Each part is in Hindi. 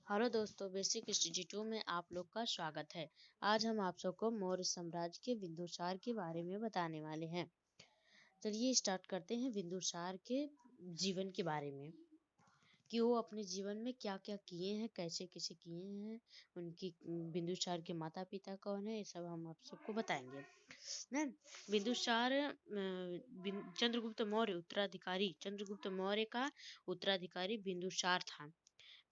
हेलो दोस्तों, बेसिक स्टडी 2 में आप लोग का स्वागत है। आज हम आप सबको मौर्य साम्राज्य के बिंदुसार के बारे में बताने वाले हैं। चलिए स्टार्ट करते हैं बिंदुसार के जीवन के बारे में कि वो अपने जीवन में क्या क्या किए हैं, कैसे कैसे किए हैं, उनकी बिंदुसार के माता पिता कौन है, ये सब हम आप सबको बताएंगे ना। बिंदुसार चंद्रगुप्त मौर्य का उत्तराधिकारी बिंदुसार था।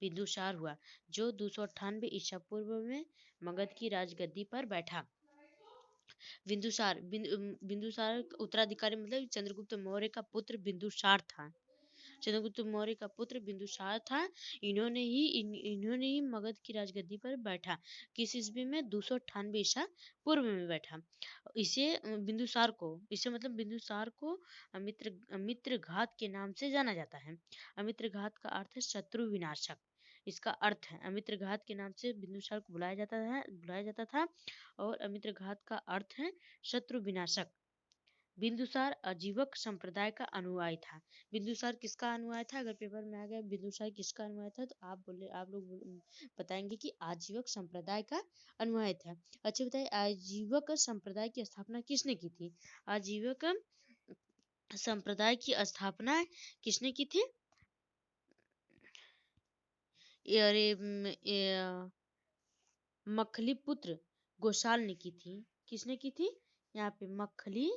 बिंदुसार हुआ जो 298 ईसा पूर्व में मगध की राजगद्दी पर बैठा। बिंदुसार उत्तराधिकारी मतलब चंद्रगुप्त मौर्य का पुत्र बिंदुसार था। चंद्रगुप्त मौर्य का पुत्र बिंदुसार था। इन्होंने ही मगध की राजगद्दी पर बैठा। किस ईस्वी में? 298 ईसा पूर्व में बैठा। इसे मतलब बिंदुसार को अमित्र घात के नाम से जाना जाता है। अमित्र घात का अर्थ है शत्रु विनाशक। इसका अर्थ है अमित्र घात के नाम से बिंदुसार को बुलाया जाता था और अमित्र घात का अर्थ है शत्रु विनाशक। बिंदुसार आजीवक संप्रदाय का अनुयायी था। बिंदुसार किसका अनुयायी था? अगर पेपर में आ गया बिंदुसार किसका अनुयायी था तो आप लोग बताएंगे कि आजीवक संप्रदाय का अनुयायी था। अच्छा बताइए, आजीवक संप्रदाय की स्थापना किसने की थी? आजीवक संप्रदाय की स्थापना किसने की थी? मखली पुत्र गोशाल ने की थी। किसने की थी? यहाँ पे मखली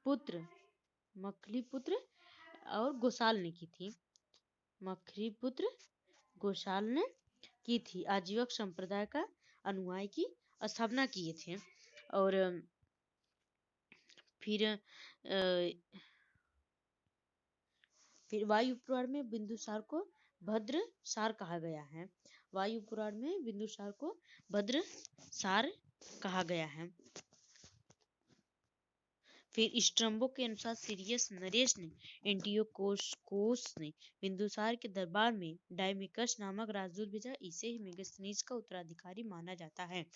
पुत्र और गोशाल ने की थी। मखली पुत्र गोशाल ने की थी। आजीवक संप्रदाय का अनुयायी की स्थापना किए थे। और फिर वायु पुराण में बिंदुसार को भद्रसार कहा गया है। वायु पुराण में बिंदुसार को भद्रसार कहा गया है। फिर स्ट्रम्बो के अनुसार सीरियस नरेश ने एंटियोकोस ने बिंदुसार के दरबार में डायमिकस नामक राजदूत भेजा। इसे ही मेगास्थनीज का उत्तराधिकारी माना जाता है।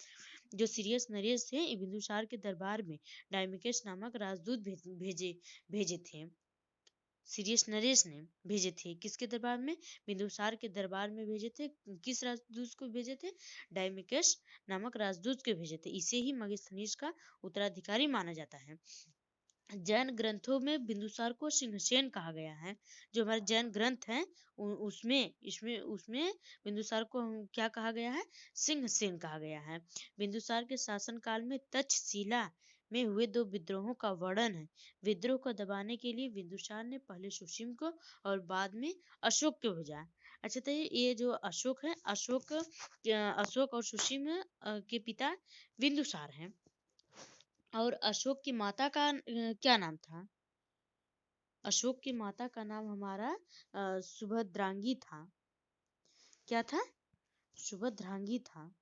जो सीरियस नरेश थे बिंदुसार के दरबार में डायमिकस नामक राजदूत भेजे थे। सीरियस नरेश ने भेजे थे किसके दरबार में? बिंदुसार के दरबार में भेजे थे। किस राजदूत को भेजे थे? डायमिकस नामक राजदूत को भेजे थे। इसे ही मेगास्थनीज का उत्तराधिकारी माना जाता है। जैन ग्रंथों में बिंदुसार को सिंहसेन कहा गया है। जो हमारे जैन ग्रंथ हैं उसमें बिंदुसार को क्या कहा गया है? सिंहसेन कहा गया है। बिंदुसार के शासनकाल में तक्षशिला में हुए 2 विद्रोहों का वर्णन है। विद्रोह को दबाने के लिए बिंदुसार ने पहले सुसीम को और बाद में अशोक को भेजा। अच्छा, तो ये जो अशोक है, अशोक और सुसीम के पिता बिंदुसार हैं। और अशोक की माता का क्या नाम था? अशोक की माता का नाम हमारा सुभद्रांगी था। क्या था? सुभद्रांगी था।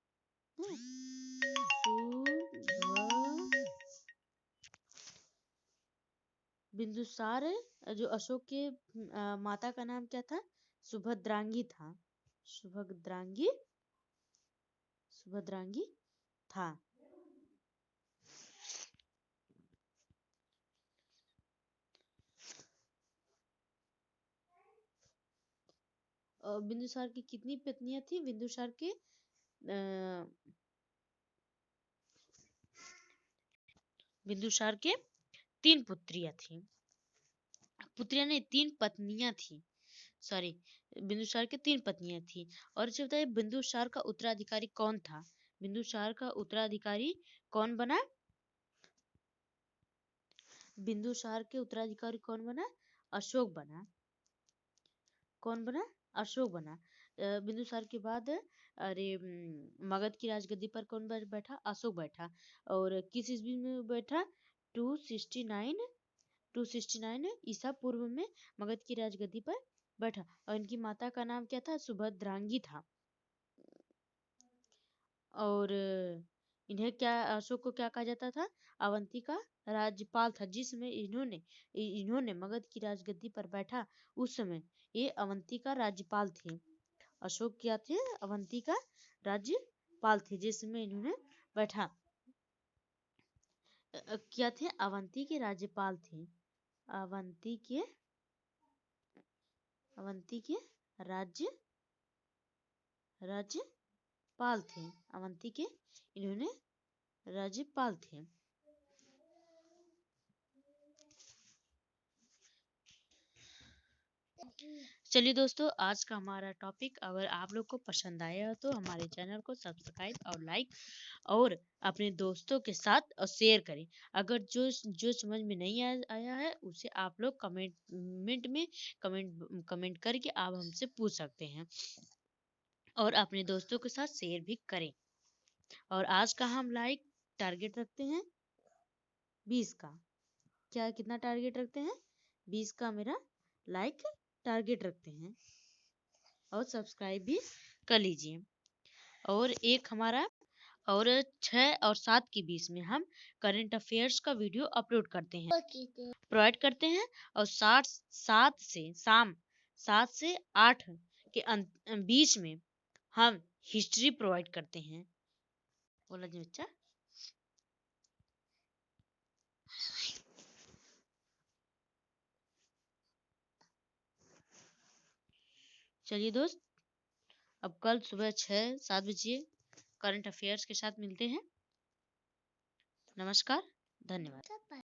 बिंदुसार जो अशोक के माता का नाम क्या था? सुभद्रांगी था। सुभद्रांगी था। बिंदुसार की कितनी पत्नियां थी? बिंदुसार के 3 पुत्रियां थी। पुत्रियां नहीं, 3 पत्नियां थी। सॉरी, बिंदुसार के 3 पत्नियां थी। और जो बताइए बिंदुसार का उत्तराधिकारी कौन था? बिंदुसार का उत्तराधिकारी कौन बना? बिंदुसार के उत्तराधिकारी कौन बना? अशोक बना। कौन बना? अशोक बना। बिंदुसार के बाद मगध की राजगद्दी पर कौन बैठा? अशोक बैठा। और किस ईस्वी में बैठा? 269 ईसा पूर्व में मगध की राजगद्दी पर बैठा। और इनकी माता का नाम क्या था? सुभद्रांगी था। और अशोक को क्या कहा जाता था? अवंती का राज्यपाल था। जिस समय इन्होंने मगध की राजगद्दी पर बैठा उस समय ये अवंती का राज्यपाल थे। अशोक क्या थे? अवंती का राज्यपाल थे जिस समय इन्होंने बैठा। क्या थे? अवंती के राज्यपाल थे। अवंती के अवंती के राज्यपाल थे। अवंती के इन्होंने राज्यपाल थे। चलिए दोस्तों, आज का हमारा टॉपिक अगर आप लोग को पसंद आया तो हमारे चैनल को सब्सक्राइब और लाइक और अपने दोस्तों के साथ और शेयर करें। अगर जो समझ में नहीं आया है उसे आप लोग कमेंट में कमेंट करके आप हमसे पूछ सकते हैं और अपने दोस्तों के साथ शेयर भी करें। और आज का हम लाइक टारगेट रखते हैं 20 का। क्या कितना टारगेट रखते हैं? 20 का मेरा लाइक टारगेट रखते हैं और सब्सक्राइब भी कर लीजिए। और एक हमारा और 6 और 7 के बीच में हम करंट अफेयर्स का वीडियो अपलोड करते हैं, प्रोवाइड करते हैं। और 7 से शाम 7 से 8 के बीच में हम हिस्ट्री प्रोवाइड करते हैं। बोला जी बच्चा। चलिए दोस्त, अब कल सुबह 6-7 बजे करंट अफेयर्स के साथ मिलते हैं। नमस्कार, धन्यवाद।